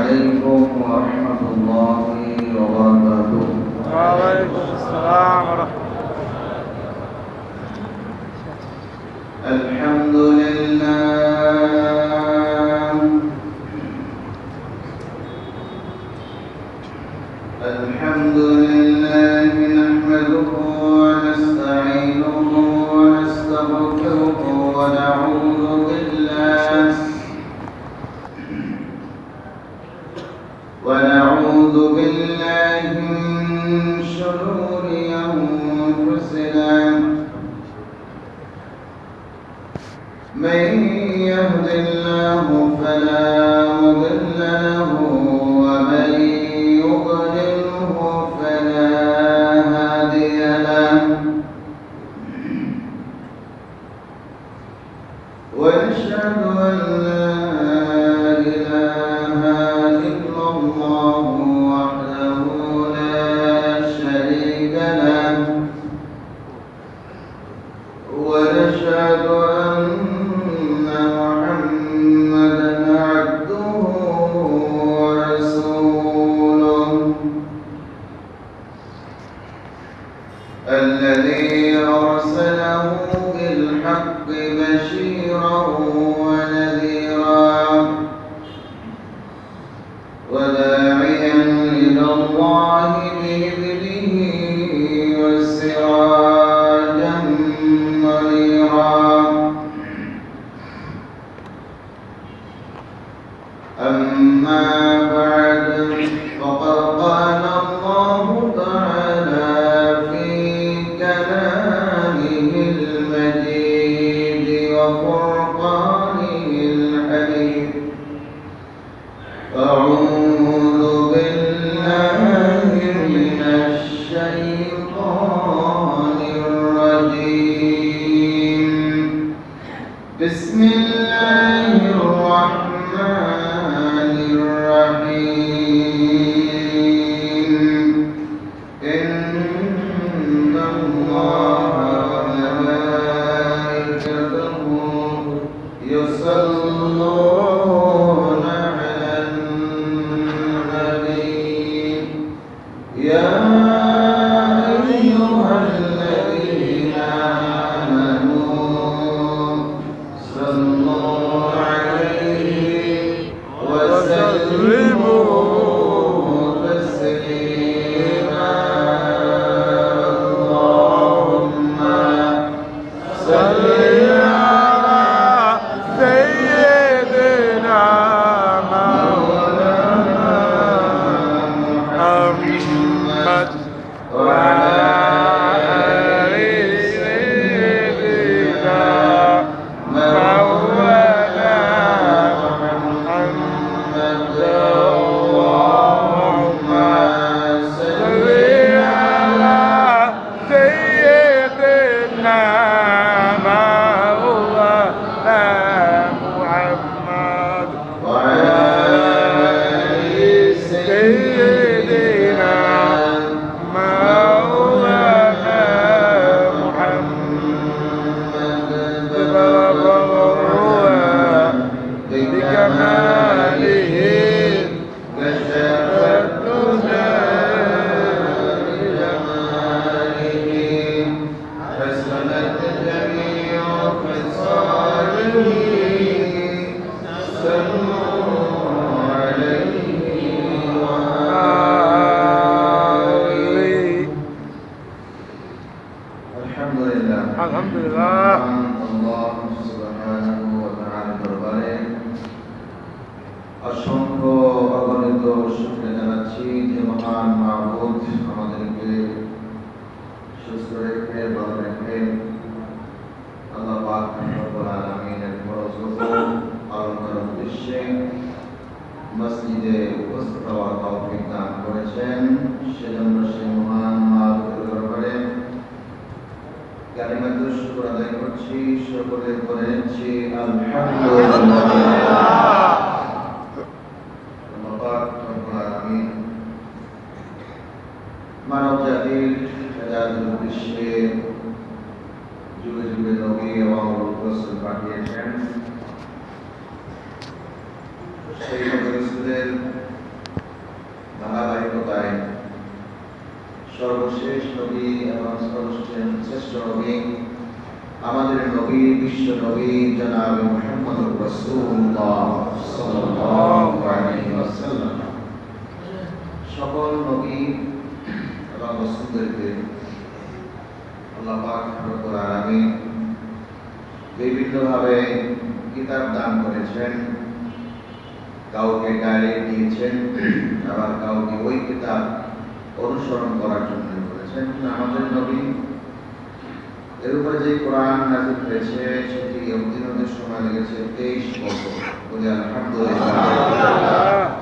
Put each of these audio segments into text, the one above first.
عليكم ورحمة الله وبركاته. وعليكم السلام ورحمة الله. الحمد لله الحمد لله نحمده ونستعينه ونستغفره ونعوذ بالله من شرور أنفسنا من يهد الله فلا مضل له ومن يضلله فلا هادي له ونشهد أن لا إله إلا الله وحده لا شريك له ونشهد أن محمدا عبده ورسوله الذي أرسله بالحق بشيرا ونذيرا وداعيا إلى الله بإذنه وسراجا منيرا أما بعد فقد قال الله تعالى في كلامه المجيد وفرقانه الحميد أعوذ بالله من الشيطان الرجيم بسم الله الرحمن الرحيم إن الله وملائكته يصلون على النبي يا أيها الذين آمنوا صلوا عليه وسلموا تسليما اللهم صل على سيدنا مولانا محمد وعلى آل سيدنا مولانا محمد اللهم صل على سيدنا مولانا محمد وعلى آل سيدنا مولانا محمد بلغ الروح بكماله كشف الدجى بجماله حسنت جميع خصاله صلوا عليه آله. الحمد لله الحمد لله. আল্লাহ সুবহানাহু ওয়া তাআলা দরবারে অসংখ্য অগণিত শুকরিয়া জানাচ্ছি যে মহান মাবুদ আমাদেরকে সুস্থ রেখে ভালো রেখে আল্লাহ পাক রব্বুল আলামিনের ফরজ হুকুম পালন করার উদ্দেশ্যে মসজিদে উপস্থিত হওয়ার তৌফিক দান করেছেন সেজন্য সেই মহান মাবুদের দরবারে কালিমাতুশ শুকর আদায় করছি সকলে করে নিচ্ছি আলহামদুলিল্লাহ আল্লাহ পাক রব্বুল আলামিন মানব জাতির হেদায়েতের উদ্দেশ্যে যুগে যুগে নবী এবং রাসূল পাঠিয়েছেন সেই নবী রাসূলের শ্রেষ্ঠ নবী আমাদের নবী বিশ্ব নবী জনাব মুহাম্মদুর রাসূলুল্লাহ সাল্লাল্লাহু আলাইহি ওয়াসাল্লাম। সকল নবী এবং রাসূলদেরকে আল্লাহ পাক রব্বুল আলামিন বিভিন্নভাবে কিতাব দান করেছেন, কাউকে ডাইরেক্ট দিয়েছেন, আবার কাউকে ওই কিতাব অনুসরণ করার জন্য বলেছেন। আমাদের নবী এর উপরে যে কোরআন নাযিল হয়েছে সেটি অবতীর্ণের সময় লেগেছে 23 বছর। বলি আলহামদুলিল্লাহ।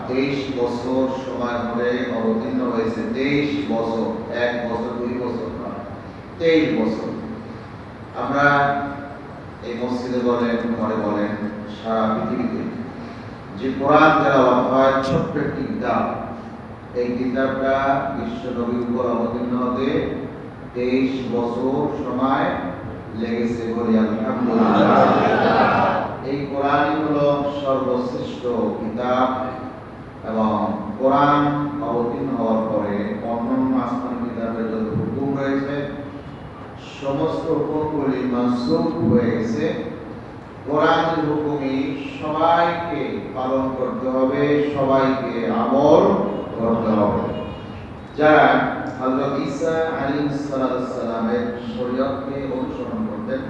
23 বছর সময় ধরে অবতীর্ণ হয়েছে। 23 বছর, 1 বছর 2 বছর না, 23 বছর। আমরা এই মসজিদে বলেন, ঘরে বলেন, সারা পৃথিবীতে যে কোরআন তেলাওয়াত হয়, ছোট্ট একটি কিতাব, এই কিতাবটা বিশ্ব নবীর উপর অবতীর্ণ হতে 23 বছর সময় লেগেছে। বলি আলহামদুলিল্লাহ। এই কোরআনই হলো সর্বশ্রেষ্ঠ কিতাব এবং কোরআন অবতীর্ণ হওয়ার পরে অন্যান্য আসমানি কিতাবের যত হুকুম রয়েছে সমস্ত হুকুমগুলি মানসুখ হয়ে গেছে। কোরআনের হুকুমই সবাইকে পালন করতে হবে, সবাইকে আমল করতে হবে। যারা হযরত ঈসা আলাইহিস সালামের শরীয়তকে অনুসরণ করতেন,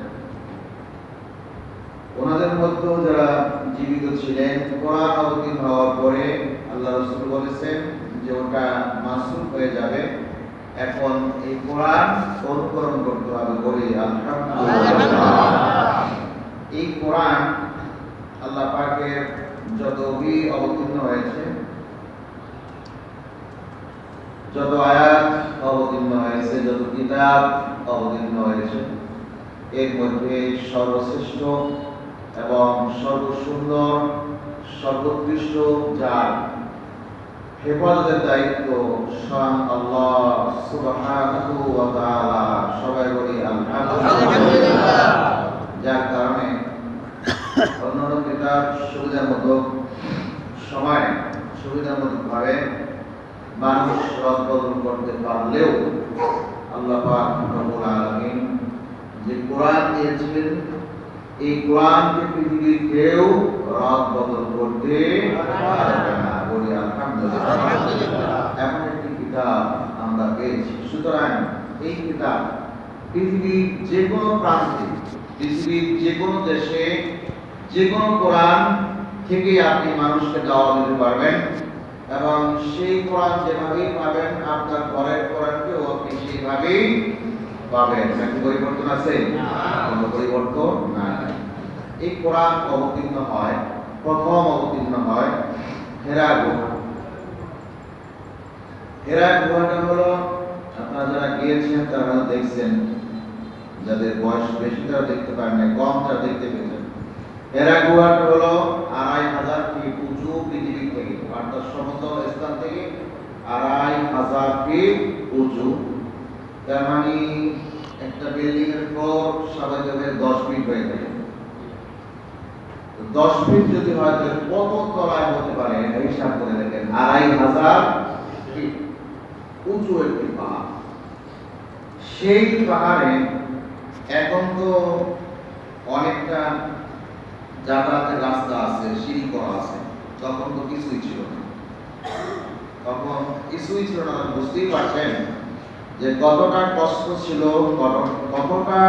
ওনাদের মধ্যে যারা জীবিত ছিলেন, কোরআন অবতীর্ণ হওয়ার পরে আল্লাহ রাসূল বলেছেন যে ওটা মাসুখ হয়ে যাবে, এখন এই কোরআন অনুসরণ করতে হবে। বলি আলহামদুলিল্লাহ। এই কোরআন আল্লাহ পাকের যত ওহী অবতীর্ণ হয়েছে, যত আয়াত অবতীর্ণ হয়েছে, যত কিতাব অবতীর্ণ হয়েছে, এর মধ্যে সর্বশ্রেষ্ঠ এবং সর্বসুন্দর, সর্বোৎকৃষ্ট, যার হেফাজতের দায়িত্ব স্বয়ং আল্লাহ সুবহানাহু ওয়া তাআলা। সবাই বলি আলহামদুলিল্লাহ। যার কারণে অন্যান্য কিতাব সুবিধার মতো সময়, সুবিধার মতো ভাবে মানুষ রদ বদল করতে পারলেও আল্লাহ পাক রব্বুল আলামিন যে কোরআন দিয়েছিলেন, এই কোরআনকে পৃথিবীর কেউ রদ বদল করতে পারবে না। বলি আলহামদুলিল্লাহ। এমন একটি কিতাব আমরা পেয়েছি। সুতরাং এই কিতাব পৃথিবীর যে কোনো প্রান্তে, পৃথিবীর যে কোনো দেশে, যে কোনো কোরআন থেকে আপনি মানুষকে দাওয়াত দিতে পারবেন এবং সেই কোরআন যেভাবেই পাবেন, আপনার ঘরের কোরআনকেও আপনি সেইভাবেই পাবেন। নাকি পরিবর্তন আছে? কোনো পরিবর্তন নাই। এই কোরআন অবতীর্ণ হয়, প্রথম অবতীর্ণ হয় হেরা গুহা। হেরা গুহাটা হলো, আপনারা যারা গিয়েছেন তারা দেখছেন, যাদের বয়স বেশি তারা দেখতে পারেন না, কম তারা দেখতে পেয়েছেন। হেরা গুহাটা হলো 2500 ফিট উঁচু পৃথিবী থেকে, অর্থাৎ সমতল স্থান থেকে 2500 ফিট উঁচু। তার মানে একটা বিল্ডিং এর ফ্লোর স্বাভাবিকভাবে 10 ফিট হয়ে থাকে। 10 ফিট যদি হয় তাহলে কত তলায় হতে পারে হিসাব করে দেখেন। 2500 ফিট উঁচু একটি পাহাড়। সেই পাহাড়ে এখন তো অনেকটা যাতায়াতের রাস্তা আছে, সিঁড়ি করা আছে, তখন তো কিছুই ছিল না। তখন কিছুই ছিল না, বুঝতেই পারছেন যে কতটা কষ্ট ছিল, কতটা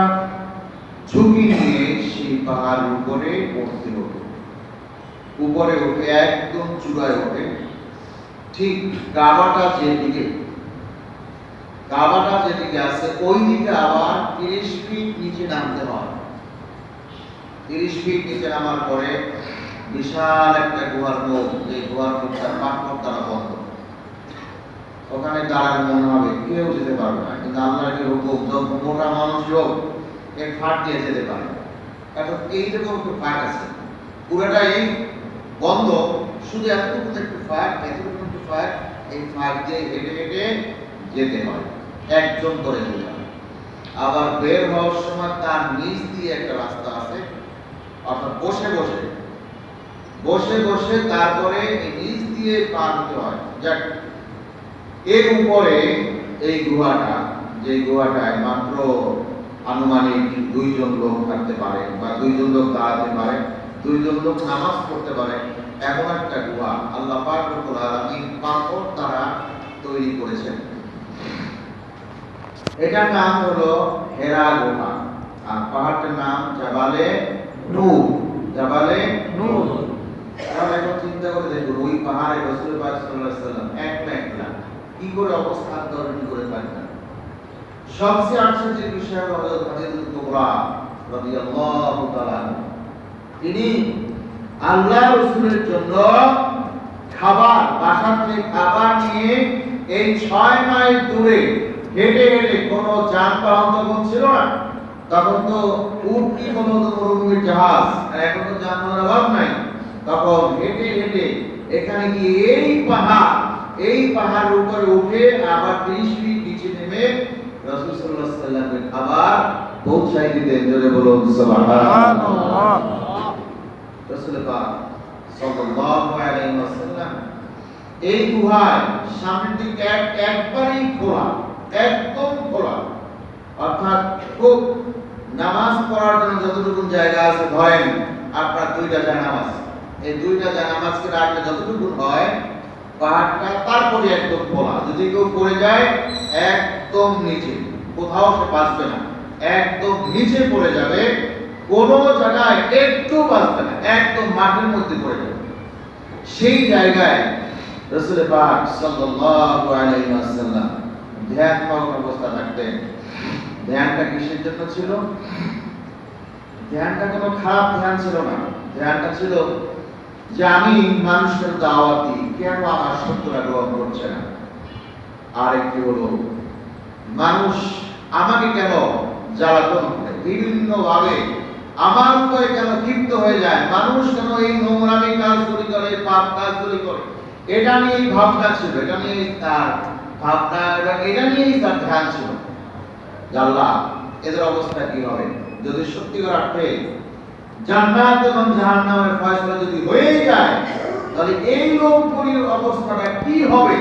ঝুঁকি নিয়ে সেই পাহাড় উপরে উঠতে হতো। উপরে উঠে একদম চূড়ায় ওঠে, ঠিক কাবাটা যেদিকে আছে ওই দিকে আবার 30 ফিট নিচে নামতে হয়। 30 ফিট নিচে নামার পরে বিশাল একটা গুহার মুখ, এই গুহার মুখটা পাথর দ্বারা বন্ধ। ওখানে দাঁড়ানো মনে হবে কেউ যেতে পারবে না, কিন্তু আল্লাহর কি হুকুম, মোটা মানুষ লোক এর ফাট দিয়ে যেতে পারে। এখন এইরকম একটু ফাট আছে, পুরোটাই বন্ধ, শুধু এতটুকু একটু ফাট, এতটুকু একটু ফাট, এই ফাট দিয়ে হেঁটে হেঁটে যেতে হয়, একজন করে যেতে হয়। আবার বের হওয়ার সময় তার নিচ দিয়ে একটা রাস্তা আছে, অর্থাৎ বসে বসে তারপরে এই নিচ দিয়ে পার হতে হয়। যাক, এর উপরে এই গুহাটা যে গুহাটায় মাত্র আনুমানিক 2 জন লোক থাকতে পারে বা 2 জন লোক দাঁড়াতে পারে, 2 জন লোক নামাজ পড়তে পারে, এমন একটা গুহা আল্লাহ পাক রব্বুল আলামিন পাথর দ্বারা তৈরি করেছেন। এটার নাম হলো হেরা গুহা, আর পাহাড়টার নাম জাবালে নূর। জাবালে নূর। তাহলে এখন চিন্তা করে দেখুন, ওই পাহাড়ে রাসূল পাক সাল্লাল্লাহু আলাইহি ওয়াসাল্লাম একলা কি করে অবস্থান ধারণ করে পারতেন। সবচেয়ে আশ্চর্যের বিষয় হলো হযরত খাদিজাতুল কুবরা রাদিয়াল্লাহু তাআলা, তিনি আল্লাহ রাসূলের জন্য খাবার, বাসা থেকে খাবার নিয়ে এই 6 মাইল দূরে হেঁটে হেঁটে, কোনো যানবাহন তখন ছিল না, তখন তো উট কি কোনো মরুভূমির জাহাজ, আর এখন তো যানবাহনের অভাব নাই, তখন হেঁটে হেঁটে এখানে গিয়ে এই পাহাড়ের উপরে উঠে আবার 30 ফিট নিচে নেমে রাসূল সাল্লাল্লাহু আলাইহি ওয়াসাল্লামের খাবার পৌঁছায় দিতেন। জোরে বলুন সুবহানাল্লাহ। রাসূল পাক সাল্লাল্লাহু আলাইহি ওয়াসাল্লাম এই গুহায় সামনের দিকে একবারেই খোলা, একদম খোলা, অর্থাৎ খুব নামাজ পড়ার জন্য যতটুকু জায়গা আছে, ধরেন আপনার 2টা জানামাজ, এই 2টা জানামাজকে রাখলে যতটুকু হয়, পাহাড়টা তারপরে একদম খোলা। যদি কেউ পড়ে যায় একদম নিচে, কোথাও সে বাঁচবে না, একদম নিচে পড়ে যাবে, কোনো জায়গায় একটু বাঁচবে না, একদম মাটির মধ্যে পড়ে যাবে। সেই জায়গায় রাসূল পাক সাল্লাল্লাহু আলাইহি ওয়াসাল্লাম ধ্যানমগ্ন অবস্থা থাকতেন। ধ্যানটা কিসের জন্য ছিল? ধ্যানটা কোনো খারাপ ধ্যান ছিল না, ধ্যানটা ছিল যে আমি মানুষের দাওয়াত দিই, কেন আমার সত্যটা গ্রহণ করছে না। আর একটি হলো মানুষ আমাকে কেন জ্বালাতন করে, বিভিন্ন ভাবে আমার উপরে কেন ক্ষিপ্ত হয়ে যায়, মানুষ কেন এই নোংরামি কাজগুলি করে, পাপ কাজগুলি করে, এটা নিয়ে ভাবনা ছিল, এটা নিয়ে তার ভাবনা এবং এটা নিয়েই তার ধ্যান ছিল। আল্লাহ এদের অবস্থা কি হবে, যদি সত্যিকার অর্থে জান্নাত এবং জাহান্নামের ফয়সালা যদি হয়ে যায়, তাহলে এই লোকগুলির অবস্থাটা কি হবে,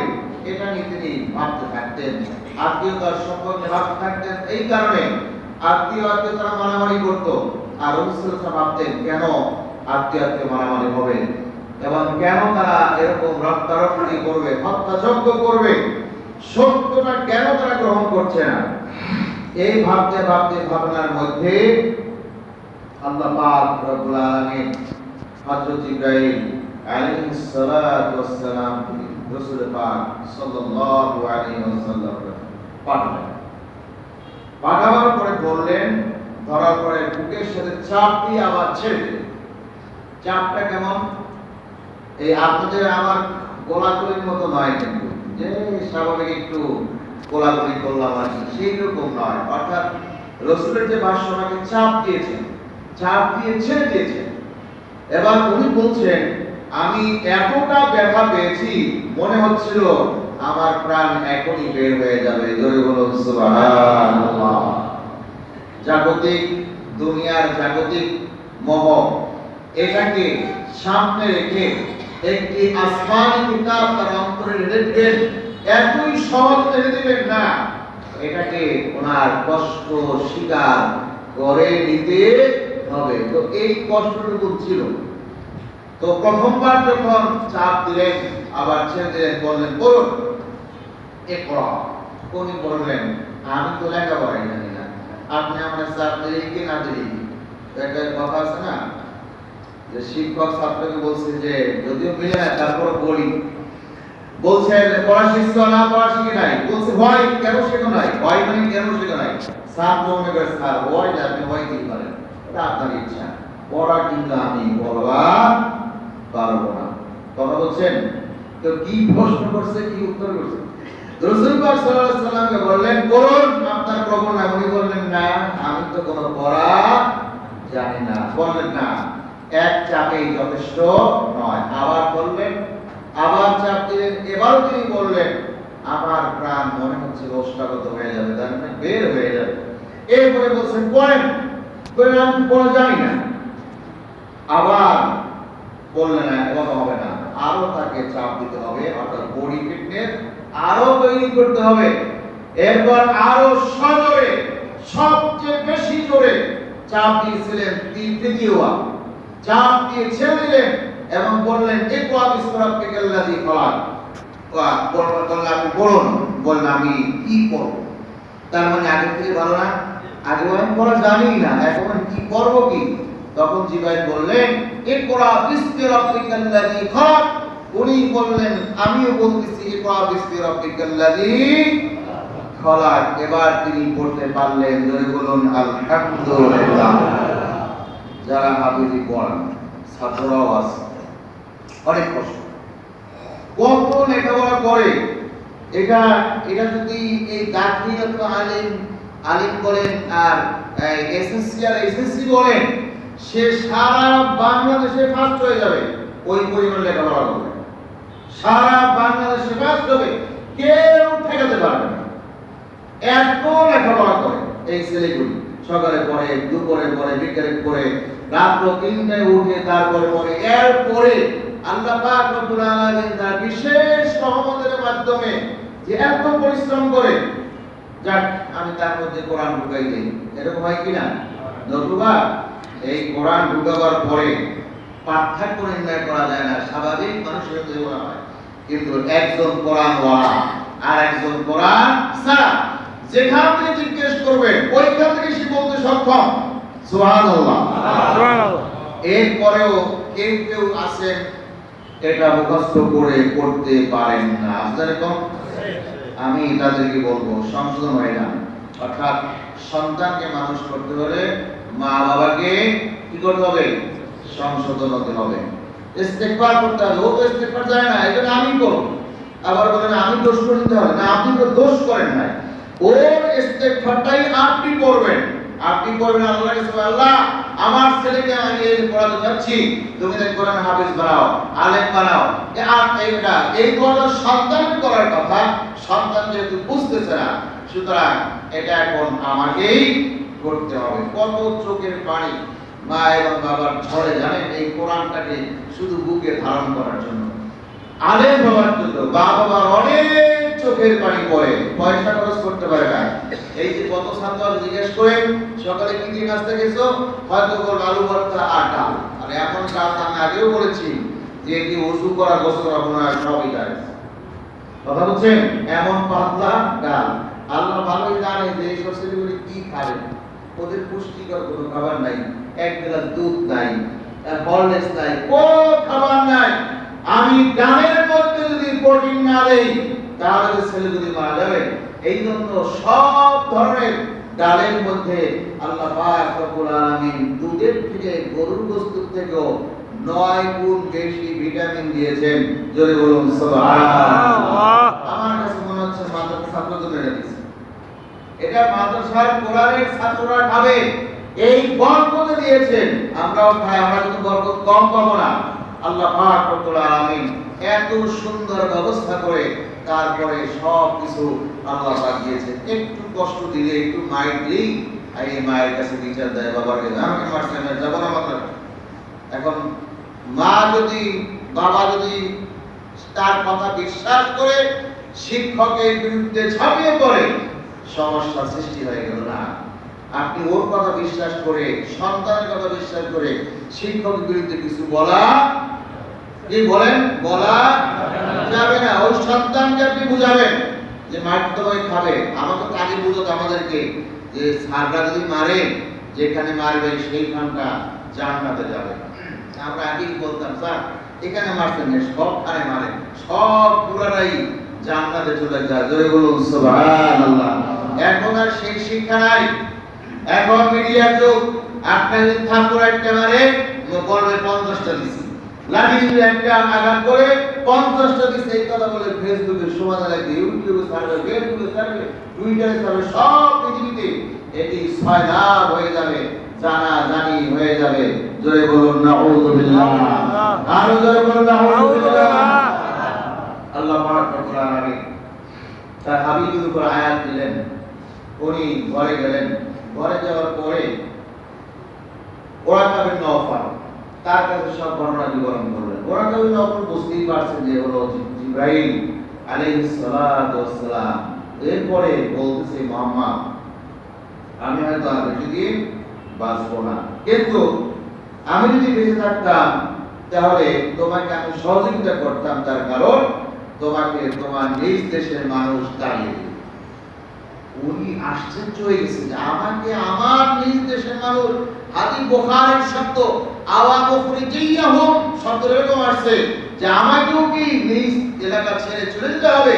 এটা নিয়ে তিনি ভাবতে থাকতেন। আত্মীয়তার সম্পর্কে ভাবতে থাকতেন। এই কারণে আত্মীয়তারা মারামারি করতো, আর রাসূলুল্লাহ ভাবতেন কেন আত্মীয়তা মারামারি হবে এবং কেন তারা এরকম রক্তারক্তি করবে, হত্যাযজ্ঞ করবে, সত্যটা কেন তারা গ্রহণ করছে না। এই ভাবতে ভাবতে ভাবনার মধ্যে আল্লাহ পাক রব্বুল আলামিন হযরত জিবরাইল আলাইহিস সালাতু ওয়াস সালাম রাসূল পাক সাল্লাল্লাহু আলাইহি ওয়াসাল্লাম পাঠাবার পরে বললেন, ধরার পরে বুকের সাথে চাপ দিয়ে আবার ছেড়ে দিলেন। চাপটা কেমন? এই আপনাদের আমার গোলাগুলির মতো নয়, কিন্তু যে স্বাভাবিক একটু গোলাগুলি করলাম আর কি, সেই রকম নয়। অর্থাৎ রাসূলের যে ভাষ্যটাকে চাপ দিয়েছেন, চাপ দিয়ে ছেড়ে দিয়েছেন। এবার উনি বলছেন, আমি এতটা ব্যথা পেয়েছি, মনে হচ্ছিল আমার প্রাণ এখনই বের হয়ে যাবে। জোরে বলুন সুবহানাল্লাহ। জাগতিক দুনিয়ার জাগতিক মোহ, এটাকে সামনে রেখে একটি আসমানি কিতাব তার অন্তরে রেখে এতই সহজ ছেড়ে দিবেন না, এটাকে ওনার কষ্ট স্বীকার করে নিতে হবে। তো এই কষ্টটুকু ছিল। তো প্রথমবার যখন চাপ দিলেন, আবার ছেড়ে দিলেন, বললেন পড়ুন, ইকরা। উনি বললেন, আমি তো লেখাপড়াই জানি না, আপনি আমার চাপ দিলেন কি না দিলেন। একটা কথা আছে না, যে শিক্ষক ছাত্রকে বলছে যে যদিও মিলে না তারপর বলি, বলছেন পড়া শিখছো না, পড়া শিখে নাই, বলছে ভয় কেন শেখো নাই, ভয় মানে কেন শেখো নাই। ছাত্র মনে করে স্যার ভয় না, আপনি ভয় কি করেন, এটা আপনার ইচ্ছা, পড়া কিন্তু আমি বলবা পারবো না। কথা বলছেন তো কি প্রশ্ন করছে, কি উত্তর করছে। রাসূল পাক সাল্লাল্লাহু আলাইহি ওয়াসাল্লামকে বললেন, করুন আপনার প্রবল না। উনি বললেন, না আমি তো কোনো পড়া জানি না। বললেন, না এক চাপেই যথেষ্ট নয়। আবার বললেন, আবার চাপ দিলেন, এবারও তিনি বললেন, আমার প্রাণ মনে হচ্ছে ওষ্ঠাগত হয়ে যাবে, তার মানে বের হয়ে যাবে। এরপরে বলছেন পড়েন, বললেন আমি পড়া জানি না। আবার বললেন না, কথা হবে না, আরো তাকে চাপ দিতে হবে, অর্থাৎ বডি ফিটনেস আরো তৈরি করতে হবে। এরপর আরো সজোরে, সবচেয়ে বেশি জোরে চাপ দিয়েছিলেন তৃতীয়বার, চাপ দিয়ে ছেড়ে দিলেন এবং বললেন ইকরা বিসমি রাব্বিকাল্লাযী খলাক। বললেন আপনি বলুন। বললেন আমি কি করব? তার মানে আগে থেকে ভালো না, আগে আমি পড়া জানি না, এখন কি করব কি? তখন জিবরাইল বললেন ইকরা বিসমি রাব্বিকাল্লাযী খলাক। উনি বললেন আমিও বলতেছি ইকরা বিসমি রাব্বিকাল্লাযী খলাক। এবার তিনি পড়তে পারলেন, জোরে বলুন আলহামদুলিল্লাহ। যারা হাফেজি পড়ান ছাত্ররাও আছে, অনেক কষ্ট, কত লেখাপড়া করে। এটা যদি এই দাখিলাত আলিম বলেন আর এসএসসি আর এসএসসি বলেন, সে সারা বাংলাদেশে ফার্স্ট হয়ে যাবে। ওই পরিমাণ লেখাপড়া করবে, সারা বাংলাদেশে ফার্স্ট হবে, কেউ ঠেকাতে পারবে না। এত লেখাপড়া করে এই ছেলেগুলি। সকালে পড়ে, দুপুরে পড়ে, বিকেলে পড়ে, রাত 3টায় উঠে তারপরে পড়ে। এরপরে আল্লাহ পাক রব্বুল আলামিন তার বিশেষ রহমতের মাধ্যমে যে এত পরিশ্রম করে, যাক আমি তার মধ্যে কোরআন ঢুকাই দেই, এরকম হয় কিনা? নতুবা এই কোরআন ঢুকাবার পরে পার্থক্য নির্ণয় করা যায় না, স্বাভাবিক মানুষের জীবনে হয়। কিন্তু একজন কোরআন ওয়ালা আর একজন কোরআন ছাড়া, যেখান থেকে জিজ্ঞেস করবেন ওইখান থেকে সে বলতে সক্ষম। সুবহানাল্লাহ, সুবহানাল্লাহ। এরপরেও কেউ কেউ আছেন এটা মুখস্থ করে করতে পারেন না। যেরকম আমি তাদেরকে বলবো সংশোধন হয় না। অর্থাৎ সন্তানকে মানুষ করতে হলে মা বাবাকে কি করতে হবে? সংশোধন হতে হবে, ইস্তেগফার করতে হবে। ও তো ইস্তেগফার যায় না, এটা আমি করব। আবার বলেন আমি দোষ করতে হবে না, আপনি তো দোষ করেন না, ওর ইস্তেগফারটাই আপনি করবেন। আপনি করবেন আল্লাহর কাছে, আল্লাহ আমার ছেলেকে আমি এই পড়াতে যাচ্ছি, তুমি তাকে কোরআন হাফেজ বানাও, আলেম বানাও। এই কথা সন্তানের করার কথা, সন্তান যেহেতু বুঝতেছে না, সুতরাং এটা এখন আমাকেই করতে হবে। কত চোখের পানি মা এবং বাবার ঝরে জানেন এই কোরআনটাকে শুধু বুকে ধারণ করার জন্য, আলেম হওয়ার জন্য বাবার অনেক চোখের পানি পড়ে, পয়সা খরচ করতে পারে না। এই যে কত ছাত্র জিজ্ঞেস করেন সকালে কি দিয়ে নাস্তা খেয়েছো, হয়তো বল আলু ভর্তা আর ডাল। আর এখন ডাল আমি আগেও বলেছি যে কি ওযু করা গোসল করা আপনারা সবই জানেন, কথা বলছেন, এমন পাতলা ডাল। আল্লাহ ভালোই জানে যে এই সব ছেলেগুলি কি খাবে, ওদের পুষ্টিকর কোনো খাবার নাই, এক গ্লাস দুধ নাই, হরলিক্স নাই, কোনো খাবার নাই। আমি ডালের মধ্যে যদি প্রোটিন না দেই তাহলে ছেলেগুলি মারা যাবে। এই জন্য সব ধরনের ডালের মধ্যে আল্লাহ পাক রব্বুল আলামিন দুধের থেকে, গরুর গোশতের থেকেও 9 গুণ বেশি ভিটামিন দিয়েছেন। জোরে বলুন সুবহানাল্লাহ। আমার কাছে মনে হচ্ছে মাদ্রাসা ছাত্রদের এটা দিয়েছে, এটা মাদ্রাসার কোরআনের ছাত্ররা খাবে, এই বরকত দিয়েছেন। আমরাও খাই, আমরা কিন্তু বরকত কম পাবো না। আল্লাহ পাক রব্বুল আলামিন এত সুন্দর ব্যবস্থা করে তারপরে সব কিছু আল্লাহ পাক দিয়েছে। একটু কষ্ট দিলে, একটু মাইর দিলেই এই মায়ের কাছে বিচার দেয়, বাবার কাছে আমাকে মারছে না, যাবো না মাদ্রাসা। এখন মা যদি, বাবা যদি তার কথা বিশ্বাস করে শিক্ষকের বিরুদ্ধে ঝাঁপিয়ে পড়ে, সমস্যা সৃষ্টি হয়ে গেল না। আপনি ওর কথা বিশ্বাস করে, সন্তানের কথা বিশ্বাস করে শিক্ষকের বিরুদ্ধে কিছু বলা, কি বলেন, বলা যাবে না। ওই সন্তানকে আপনি বুঝাবেন যে মারতে হয় খাবে। আমাকে তো আগে বুঝতো আমাদেরকে যে সারটা যদি মারে, যেখানে মারবে সেইখানটা জান্নাতে যাবে। আমরা আগেই বলতাম স্যার এখানে মারছেন না, সবখানে মারে, সব পুরাটাই জান্নাতে চলে যায়। জোরে বলুন সুবহানাল্লাহ। এখন আর সেই শিক্ষা নাই, এখন মিডিয়ার যুগ। আপনার যদি ঠাকুর একটা মারে বলবে 50টা দিছি, লাঠি দিয়ে একটা আঘাত করে 50টা দিছে, এই কথা বলে ফেসবুকে সমাজ লাগে, ইউটিউবে ছাড়বে, ফেসবুকে ছাড়বে, টুইটারে ছাড়বে, সব পৃথিবীতে এটি ছয়লাভ হয়ে যাবে, জানা জানি হয়ে যাবে। জোরে বলুন নাউযুবিল্লাহ, আরো জোরে বলুন নাউযুবিল্লাহ। আল্লাহ পাক রব্বুল আলামিন তার হাবিবের উপর আয়াত দিলেন। উনি ঘরে গেলেন, ঘরে যাওয়ার পরে ওরাকা বিন নওফল তার কাছে সব ঘটনা বিবরণ করলেন। ওরাকা বিন নওফল বুঝতেই পারছেন যে হলো জিবরাইল আলাইহিস সালাতু ওয়াস সালাম, এরপরে বলতেছে মোহাম্মদ আমি হয়তো আর বেশি দিন বাঁচবো না, কিন্তু আমি যদি বেঁচে থাকতাম তাহলে তোমাকে আমি সহযোগিতা করতাম, তার কারণ তোমাকে তোমার নিজ দেশের মানুষ তাড়িয়ে দিবে। উনি আশ্চর্য হয়ে গেছে যে আমাকে আমার নিজ দেশের মানুষ, হাদিস বুখারীর শব্দ আওয়া মুখরিজিয়াহুম শব্দ এরকম আসছে যে আমাকেও কি নিজ এলাকা ছেড়ে চলে যেতে হবে।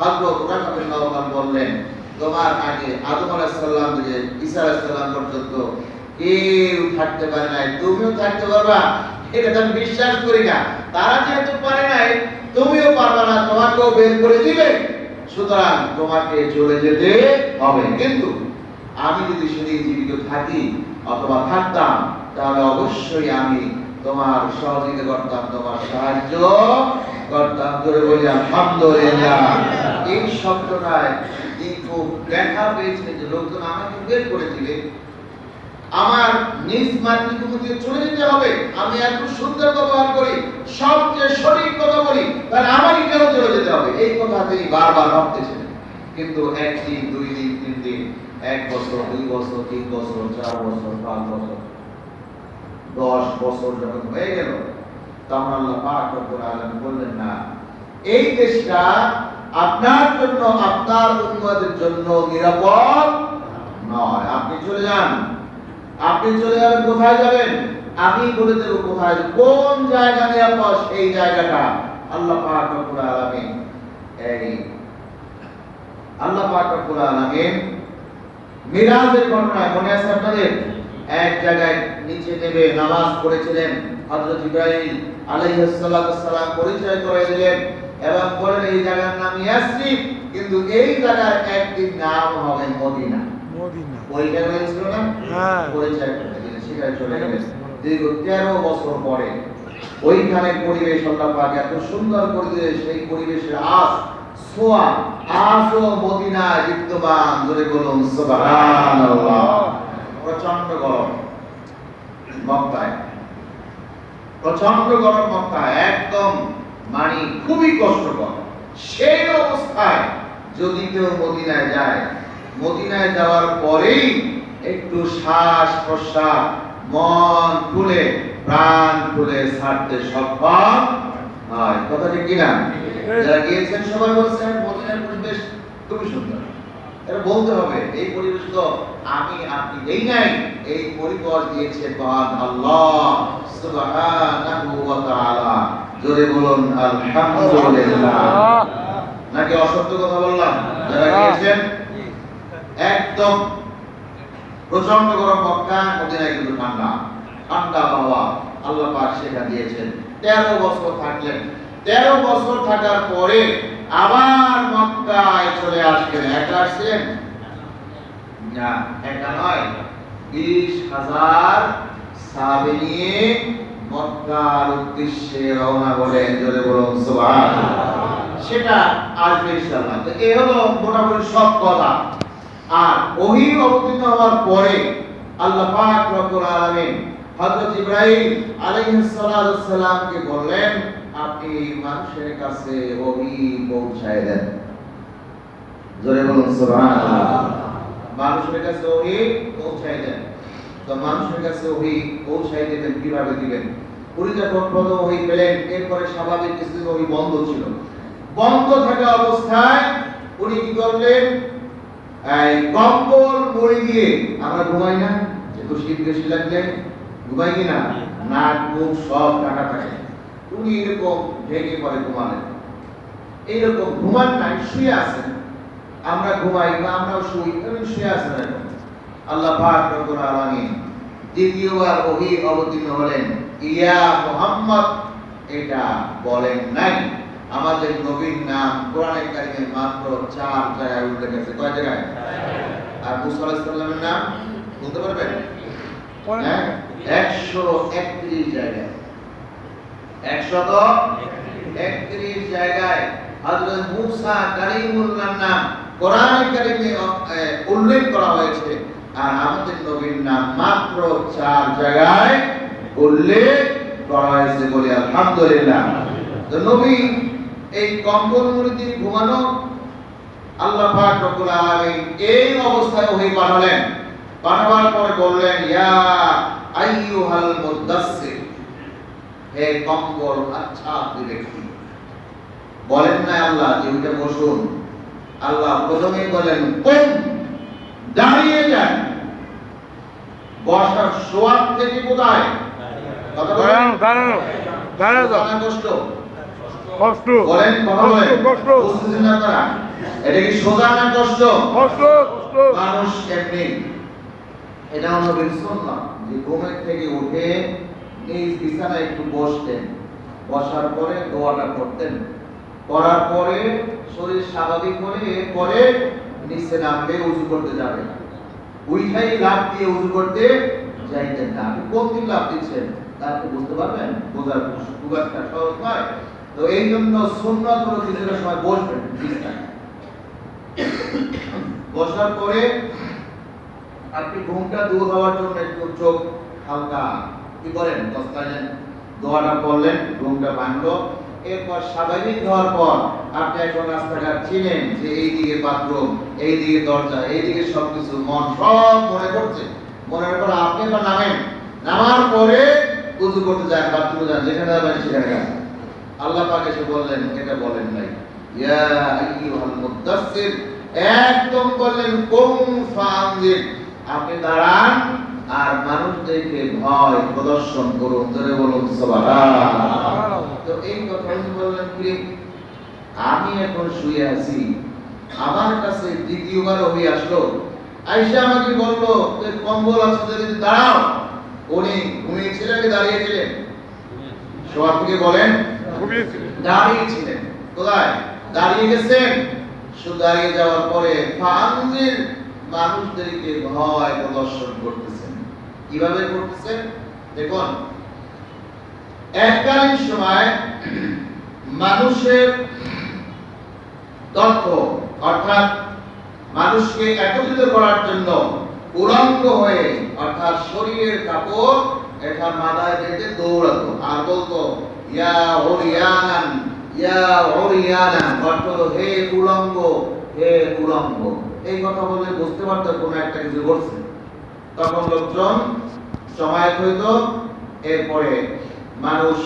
হযরত রাকাব বিন নাওফাল বললেন তোমার আগে আদম আলাইহিস সালাম থেকে ঈসা আলাইহিস সালাম পর্যন্ত কেউ থাকতে পারে নাই, তুমিও থাকতে পারবা এটা তো আমি বিশ্বাস করি না। তারা যেহেতু পারে নাই তুমিও পারবা না, তোমাকেও বের করে দিবে, সুতরাং তোমাকে চলে যেতে হবে। কিন্তু আমি যদি সেদিন জীবিত থাকি অথবা থাকতাম তাহলে অবশ্যই আমি তোমার সহযোগিতা করতাম, তোমার সাহায্য করতাম। ধরে বলি আলহামদুলিল্লাহ। এই শব্দটায় কিন্তু দেখা পেয়েছে যে লোকজন আমাকে বের করে দিবে, আমার নিজ মাতৃভূমিতে চলে যেতে হবে। আমি এত সুন্দর ব্যবহার করি, সবচেয়ে সঠিক কথা বলি, তাহলে আমারই কেন চলে যেতে হবে? এই কথা তিনি বারবার ভাবতেছেন। কিন্তু একদিন, দুই দিন, তিন দিন, 1 বছর, 2 বছর, 3 বছর, 4 বছর, 5 বছর, 10 বছর যখন হয়ে গেল, তখন আল্লাহ পাক রব্বুল আলামিন বললেন না, এই দেশটা আপনার জন্য, আপনার উম্মতের জন্য নিরাপদ নয়, আপনি চলে যান। আপনি চলে যাবেন, কোথায় যাবেন? আমি বলে দেব কোথায়, কোন জায়গা নিরাপদ সেই জায়গাটা। আল্লাহ পাক রব্বুল আলামিন আল্লাহ পাক রব্বুল আলামিন মিরাজের ঘটনায় মনে আছে আপনাদের? এক জায়গায় নিচে নেমে নামাজ পড়েছিলেন, হযরত ইব্রাহিম আলাইহিস সালাম পরিচয় করে দিলেন এবং বলেন এই জায়গার নাম ইয়াসরিব, কিন্তু এই জায়গার একদিন নাম হবে মদিনা। মদিনা ওই জায়গায় ছিল না? হ্যাঁ, পরিচয় করে দিলেন, সেখানে চলে গেলেন। দীর্ঘ 13 বছর পরে ওইখানে পরিবেশ আল্লাহ পাক এত সুন্দর করে দিলেন, সেই পরিবেশের ছোঁয়া আজও মদিনায় বিদ্যমান। জোরে বলুন সুবহানাল্লাহ। প্রচন্ড গরম মক্কায়, প্রচন্ড গরম মক্কায়, একদম মানে খুবই কষ্টকর। সেই অবস্থায় যদি কেউ মদিনায় যায়, মদিনায় যাওয়ার পরেই একটু শ্বাস প্রশ্বাস মন খুলে প্রাণ খুলে ছাড়তে সক্ষম হয়। কথা ঠিক কিনা? যারা গিয়েছেন সবাই বলছেন মদিনার পরিবেশ খুবই সুন্দর। এটা বলতে হবে, এই পরিবেশ তো আমি আপনি দেই নাই, এই পরিবেশ দিয়েছে মহান আল্লাহ সুবহানাহু ওয়া তাআলা। জোরে বলুন আলহামদুলিল্লাহ। নাকি অসত্য কথা বললাম? যারা গিয়েছেন একদম প্রচন্ড গরম মক্কা, মদিনায় কিন্তু ঠান্ডা, ঠান্ডা হাওয়া আল্লাহ পাক সেখানে দিয়েছেন। 13 বছর থাকলেন। 13 বছর থাকার পরে আবার মক্কায় চলে আসলেন। একা আসছেন না, একা নয়, 20,000 সাহাবী নিয়ে মক্কার উদ্দেশ্যে রওনা হলেন। জোরে বলুন সুবহানাল্লাহ। সেটা আসবে ইনশাআল্লাহ। তো এই হলো মোটামুটি সব কথা। আর ওহী অবতীর্ণ হওয়ার পরে আল্লাহ পাক রব্বুল আলামিন হযরত ইব্রাহিম আলাইহিস সালামকে বললেন আপনি মানুষের কাছে ওহী পৌঁছায় দেন। জোরে বলুন সুবহানাল্লাহ। মানুষের কাছে ওহী পৌঁছায় দেন। তো মানুষের কাছে ওহী পৌঁছায় দিবেন কিভাবে দিবেন? উনি যখন প্রথম ওহী পেলেন, এরপরে স্বাভাবিক কিছুদিন ওহী বন্ধ ছিল। বন্ধ থাকা অবস্থায় উনি কি করলেন? এই কম্বল মুড়ি দিয়ে, আমরা ঘুমাই না, একটু শীত বেশি লাগলে ঘুমাই কিনা, নাক মুখ সব ঢাকা থাকে, উনি এরকম ঢেকে পরে ঘুমালেন। এইরকম ঘুমান নাই, শুয়ে আছেন। আমরা ঘুমাই বা আমরাও শুই, উনি শুয়ে আছেন এরকম। আল্লাহ পাক রব্বুল আলামিন দ্বিতীয়বার ওহী অবতীর্ণ হলেন, ইয়া মুহাম্মদ এটা বলেন নাই। আমাদের নবীর নাম কোরআনে কারিমে মাত্র 4 জায়গায় উল্লেখ আছে। কয় জায়গায়? আর মুসা আলাইহিস সালামের নাম বলতে পারবেন? 131 জায়গায়। 131 জায়গায় হযরত মুসা কালিমুল্লাহর নাম কোরআনে কারিমে উল্লেখ করা হয়েছে। আর আমাদের নবীর নাম মাত্র 4 জায়গায় উল্লেখ করা হয়েছে। বলি আলহামদুলিল্লাহ। তো নবী এই কম্বল মুড়ি দিয়ে ঘুমানো আল্লাহ পাক রব্বুল আলামিন এই অবস্থায় ওহী পাঠালেন। পাঠাবার পরে বললেন, ইয়া আইয়ুহাল মুদাসসির, হে কম্বল আচ্ছাদিত ব্যক্তি। বলেন না আল্লাহ যে ওইটা বসুন, আল্লাহ প্রথমেই বলেন কুম, দাঁড়িয়ে যান। বসার শোয়ার থেকে কোথায় কথা বলেন, দাঁড়ানো কষ্ট কষ্ট বলেন, কথা বলেন, কষ্ট বুঝতেছেন না আপনারা? এটা কি সোজা না কষ্ট? কষ্ট কষ্ট। মানুষ এমনি, এটা নবীর সুন্নাহ যে ঘুমের থেকে উঠে নিজ বিছানায় একটু বসতেন, বসার পরে দোয়াটা করতেন, করার পরে শরীর স্বাভাবিক হলে এরপরে নিচে নামবে, উযু করতে যাবে। উইঠাই লাফ দিয়ে উযু করতে যাইতেন না। আপনি কোন দিন লাফ দিচ্ছেন তা আপনি বুঝতে পারবেন? বোঝার খুব একটা সহজ নয়। তো এই জন্য সুন্নাত হলো কিছুটা সময় বসবেন বিছানায়। বসার পরে আপনি ঘুমটা দূর হওয়ার জন্য একটু চোখ হালকা কি করেন, দস্তানেন, দোয়াটা করলেন, ঘুমটা ভাঙলো। এরপর স্বাভাবিক হওয়ার পর আপনি এখন রাস্তাঘাট চিনেন যে এই দিকে বাথরুম, এই দিকে দরজা, এই দিকে সবকিছু মন সব মনে করছে। মনের পর আপনি এবার নামেন, নামার পরে উযু করতে যান, বাথরুমে যান, যেখানে যাবেন সেখানে যান। আল্লাহ পাক এসে বললেন, এটা বলেন নাই, ইয়া আইয়ুহাল মুদাসসির, একদম বললেন কুম ফাআনজির, আপনি দাঁড়ান আর মানুষদেরকে ভয় প্রদর্শন করুন। জোরে বলুন সুবহানাল্লাহ। তো এই কথা বললেন কি, আমি এখন শুয়ে আছি, আমার কাছে দ্বিতীয়বার ওহী আসলো, আয়েশা আমাকে বলল যে কম্বল আছে যদি দাঁড়াও। উনি ঘুমিয়েছিলেন নাকি দাঁড়িয়েছিলেন? শোয়া থেকে বলেন দাঁড়িয়েছিলেন। কোথায় দাঁড়িয়ে গেছেন? শুধু দাঁড়িয়ে যাওয়ার পরে ফাআনজির, মানুষদেরকে ভয় প্রদর্শন করতেছেন। কিভাবে করতেছেন দেখুন, এককালীন সময় মানুষের তথ্য অর্থাৎ মানুষকে একত্রিত করার জন্য উলঙ্গ হয়ে অর্থাৎ শরীরের কাপড় এটা মাথায় বেঁধে দৌড়াতো আর বলতো ইয়া উরিয়ানান, ইয়া উরিয়ানান, অর্থ হলো হে উলঙ্গ, হে উলঙ্গ। এই কথা বললে বুঝতে পারতো কোনো একটা কিছু করছে। তখন লোকজন সমায়ত হইতো, এরপরে মানুষ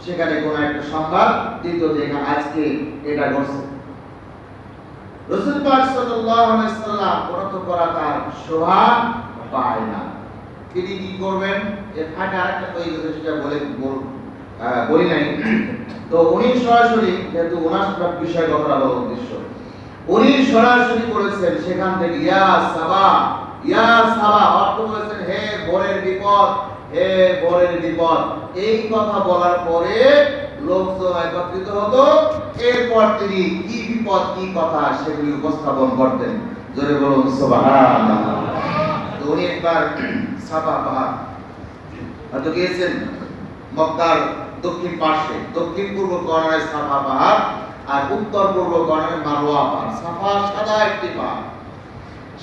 সেখানে কোনো একটা সংবাদ দিত যে আজকে এটা ঘটছে। রাসূল পাক সাল্লাল্লাহু আলাইহি সাল্লাম পরত করা তার শোভা পায় না। তিনি কি করবেন? যে ফাঁকা আরেকটা তৈরি করে সেটা বলি নাই। তো উনি সরাসরি, যেহেতু ওনার বিষয় কথাটা বলার উদ্দেশ্য, উনি সরাসরি বলেছেন সেখান থেকে ইয়া সাবা, ইয়া সাবা, অর্থ বলেছেন হে ভোরের বিপদ, হে ভোরের বিপদ। এই কথা বলার পরে লোকজন একত্রিত হতো, এরপর তিনি কি বিপদ কি কথা সেগুলি উপস্থাপন করতেন। জোরে বলুন সুবহানাল্লাহ। তো উনি একবার সাবা পাহাড় হয়তো গিয়েছেন, মক্কার দক্ষিণ পাশে দক্ষিণ পূর্ব কর্নারে সাফা পাহাড় আর উত্তর পূর্ব কর্নারে মারওয়া পাহাড়। সাফা সাদা একটি পাহাড়,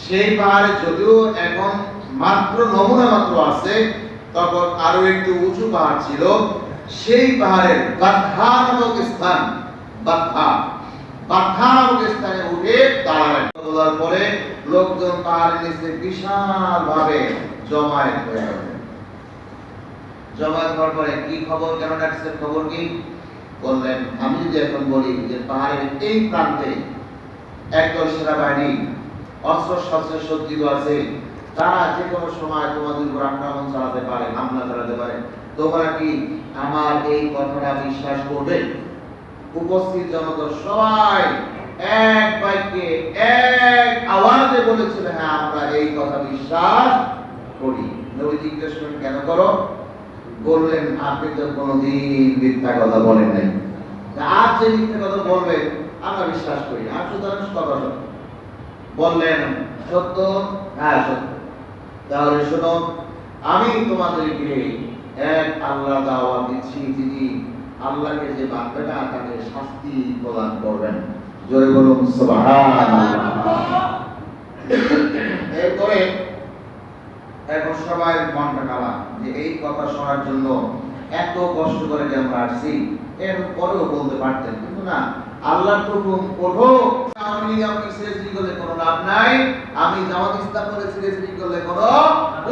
সেই পাহাড়ে যদিও এখন মাত্র নমুনা মাত্র আছে, তখন আরো একটু উঁচু পাহাড় ছিল। সেই পাহাড়ের বাদহা নামক স্থান, বাদহা নামক স্থানে উঠে দাঁড়ালেন। তোলার পরে লোকজন পাহাড়ের নিচে বিশাল ভাবে জমায়েত হয়ে গেল। জমায়েত হওয়ার পরে কি খবর, কেন ডাকছেন, খবর কি? বললেন আমি যদি এখন বলি যে পাহাড়ের এই প্রান্তে একদল সেনাবাহিনী অস্ত্র শস্ত্রে সজ্জিত আছে, তারা যে কোনো সময় তোমাদের উপর আক্রমণ চালাতে পারে, হামলা চালাতে পারে, তোমরা কি আমার এই কথাটা বিশ্বাস করবে? উপস্থিত জনতা সবাই এক বাক্যে এক আওয়াজে বলেছিল হ্যাঁ আমরা এই কথা বিশ্বাস করি। নবী জিজ্ঞেস করেন কেন করো? বললেন আপনি তো কোনোদিন মিথ্যা কথা বলেন নাই, আজ যে মিথ্যা কথা বলবেন আমরা বিশ্বাস করি না, সুতরাং কথা সত্য। বললেন সত্য? হ্যাঁ সত্য। তাহলে শোনো, আমি তোমাদেরকে এক আল্লাহ দাওয়াত দিচ্ছি, যিনি আল্লাহকে যে মানবে না তাকে শাস্তি প্রদান করবেন। জোরে বলুন সুবহানাল্লাহ। এরপরে এখন সবাই মনটা কালা যে এই কথা শোনার জন্য এত কষ্ট করে যে আমরা আসছি, এরপরেও বলতে পারতেন, কিন্তু না, আল্লাহর হুকুম ওঠো। আওয়ামী লীগ আপনি সিরিয়াসলি করলে কোনো লাভ নাই, আমি জামাত ইসলাম করে সিরিয়াসলি করলে কোনো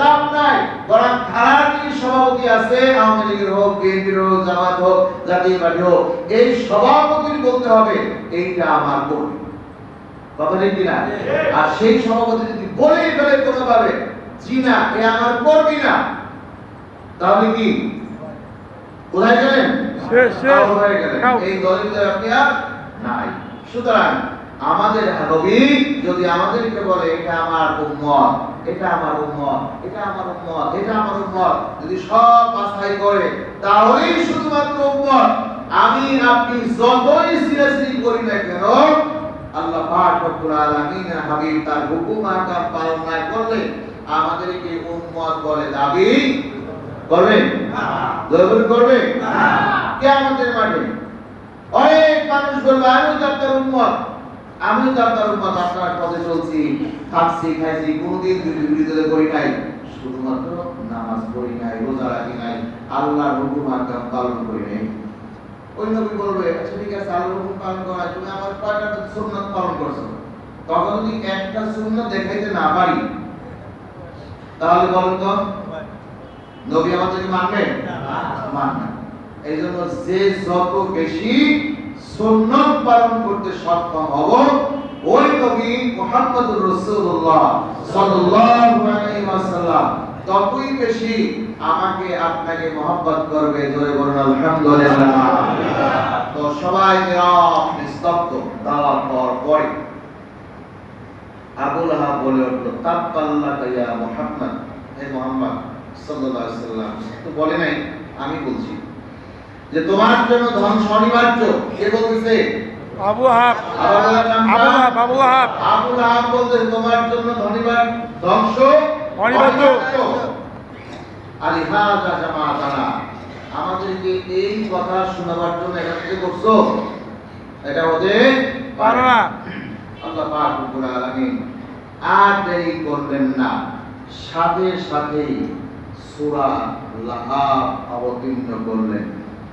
লাভ নাই। বরং থানার যে সভাপতি আছে আওয়ামী লীগের হোক, বিএনপির হোক, জামাত হোক, জাতীয় পার্টি হোক, এই সভাপতির বলতে হবে এইটা আমার কর্মী, কথা ঠিক কিনা? আর সেই সভাপতি যদি বলেই ফেলে কোনোভাবে জি না এ আমার কর্মী না, তাহলে কি কোথায় গেলেন? হয়ে গেলেন। এই দলিল আপনি আর নাই। সুতরাং আমাদের নবী যদি আমাদেরকে বলে এটা আমার উম্মত, এটা আমার উম্মত, এটা আমার উম্মত, এটা আমার উম্মত, যদি সব বাছাই করে তাহলেই শুধুমাত্র উম্মত। আমি আপনি যতই সিরিয়াসলি করি না কেন, আল্লাহ পাক রব্বুল আলামিনের হাবিব তার হুকুম আহকাম পালন না করলে আমাদেরকে উম্মত বলে দাবি করবে না, দাবি করবে না। কিয়ামতের মাঠে অনেক মানুষ বলবে আমি তো আপনার উম্মত, আমি তো আপনার উম্মত, আপনার পথে চলছি, খাচ্ছি, খাইছি, কোনদিন বিরোধিতা করি নাই, শুধুমাত্র নামাজ পড়ি নাই, রোজা রাখি নাই, আল্লাহর হুকুম আহকাম পালন করি নাই। ওই নবী বলবে আচ্ছা ঠিক আছে আল্লাহর হুকুম পালন করা, তুমি আমার কয়টা সুন্নাত পালন করছো? তখন যদি একটা সুন্নাত দেখাইতে না পারি তাহলে বলেন তো নবী আমাদেরকে মানবে না? মানবে। এইজন্য যে যত বেশি সুন্নাত পালন করতে সক্ষম হব, ওই নবী মুহাম্মদুর রাসূলুল্লাহ সাল্লাল্লাহু আলাইহি ওয়াসাল্লাম ততই বেশি আমাকে আপনাকে মহব্বত করবে। জোরে বলুন আলহামদুলিল্লাহ। তো সবাই নিস্তব্ধ। দাওয়াত পাওয়ার পরে আবু লাহাব বলে উঠল তাব্বাল্লাকা ইয়া মুহাম্মদ, হে মুহাম্মদ সাল্লাল্লাহু আলাইহি ওয়াসাল্লাম। তো বলে নাই, আমি বলছি যে তোমার জন্য ধ্বংস অনিবার্য। কে বলতেছে? আবু লাহাব। আবু লাহাব বলতে তোমার জন্য ধ্বংস অনিবার্য। আলিহাযা জামাআতানা, আমাদেরকে এই কথা শোনাবার জন্য একত্রিত করছো, এটা হতে পারে না। আল্লাহ পাক রব্বুল আলামিন আর দেরি করলেন না, সাথে সাথে সূরা লাহাব অবতীর্ণ করলেন।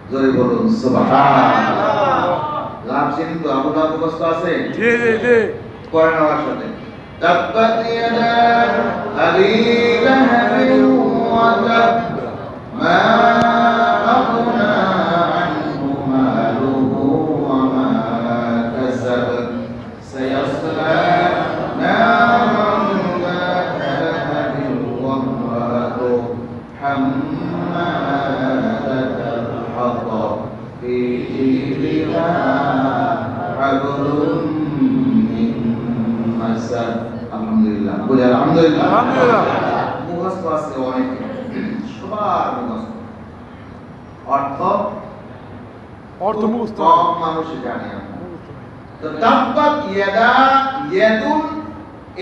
জোরে বলুন সুবহানাল্লাহ। লাহাব চিনেন তো? আবু লাহাব মুখস্থ আছে? জি জি জি। পড়েন আমার সাথে। তাব্বাত ইয়াদা আবি লাহাবিন ওয়া তাব মা আগনা আনহু মালুহু ওয়া মা কাসাব সায়াসলা নারান যাতা লাহাবিন ওয়া ইমরাতু হাম্মালাতাল হাতাব ফি জিদিহা হাবলুম মিন মাসাদ। আলহামদুলিল্লাহ, বলি আলহামদুলিল্লাহ। আলহামদুলিল্লাহ। মুখস্থ আছে অনেক, সবার মুখস্থ। অর্থ মুখস্থ কম মানুষ জানে না। তো তাব্বাত ইয়াদা, ইয়াদুন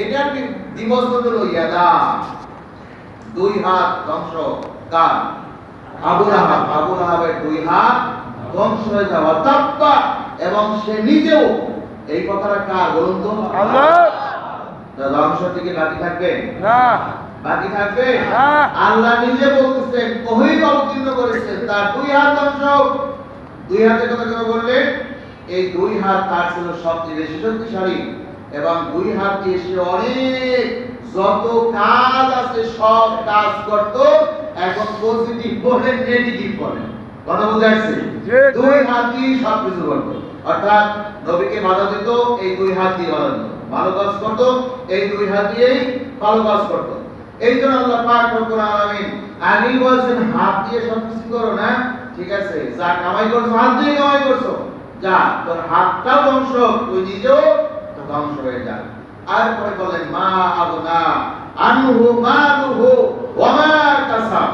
এটার বিবর্তন হলো ইয়াদা, দুই হাত ধ্বংস। কার? আবু লাহাব। আবু লাহাবের দুই হাত ধ্বংস হয়ে যাওয়া। তাব্বা, এবং সে নিজেও। এই কথাটা কার বলুন তো? আল্লাহ। ধ্বংস থেকে বাকি থাকবে না, বাকি থাকবে না। আল্লাহ নিজে বলতেছেন, ওহী অবতীর্ণ করেছেন, তার দুই হাত ধ্বংস। দুই হাতের কথা কেন বললেন? এই দুই হাত তার ছিল সবচেয়ে বেশি শক্তিশালী, এবং দুই হাত দিয়ে সে অনেক যত কাজ আছে সব কাজ করত। এখন পজিটিভ বলেন, নেগেটিভ বলেন, কথা বুঝে আসছে? দুই হাত দিয়ে সবকিছু করত। অর্থাৎ নবীকে বাধা দিত, এই দুই হাত দিয়ে বাধা দিত। ভালো কাজ করত, এই দুই হাত দিয়েই ভালো কাজ করত। এই জন্য আল্লাহ পাক রব্বুল আলামিন আগেই বলেছেন হাত দিয়ে সবকিছু করো না, ঠিক আছে, যা কামাই করছো হাত দিয়ে কামাই করছো, যা তোর হাতটা ধ্বংস, তুই নিজেও ধ্বংস হয়ে যা। আর পরে বলেন মা আগনা আনহু মালুহু ওয়া মা কাসাব,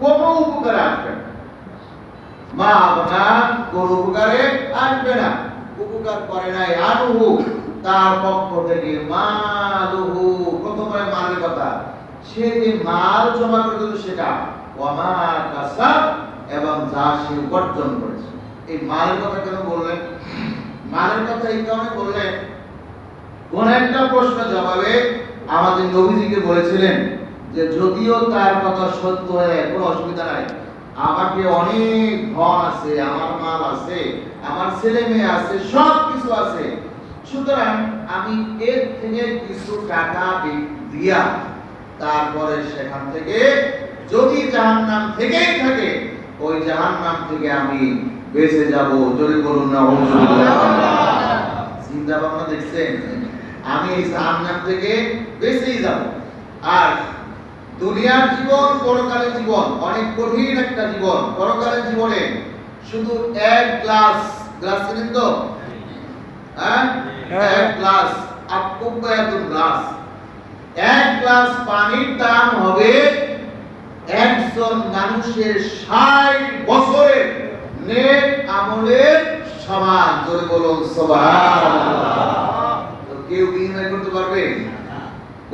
কোনো উপকারে আসবে না। মা আগনা কোনো উপকারে আসবে না, উপকার করে নাই। আনহু তার পক্ষ থেকে, মালুহু প্রথমে মালের কথা, সে যে মাল জমা করে দিল সেটা, ওয়া মা কাসাব এবং যা সে উপার্জন করেছে। এই মালের কথা কেন বললেন? মালের কথা এই কারণে বললেন, কোন একটা প্রশ্ন জবাবে আমাদের নবীজিকে বলেছিলেন যে যদিও তার কথা সত্য হয় কোনো অসুবিধা নাই, আমাকে অনেক ধন আছে, আমার মাল আছে, আমার ছেলে মেয়ে আছে, সব কিছু আছে, সুতরাং আমি এর থেকে কিছু টাকা দিয়া তারপরে সেখান থেকে যদি জাহান্নাম থেকেই থাকে ওই জাহান্নাম থেকে আমি বেঁচে যাব। জোরে বলুন না চিন্তা ভাবনা দেখছেন? আমি এই জাহান্নাম থেকে বেঁচেই যাব। আর দুনিয়ার জীবন, পরকালের জীবন অনেক কঠিন একটা জীবন। পরকালের জীবনে শুধু এক গ্লাস কিনেন তো, হ্যাঁ, এক গ্লাস আকুব্বায়াতুল গ্লাস, এক গ্লাস পানির দাম হবে একজন মানুষের 60 বছরের নেক আমলের সমান। জোরে বলুন সুবহানাল্লাহ। তো কেউ বিনিময় করতে পারবে?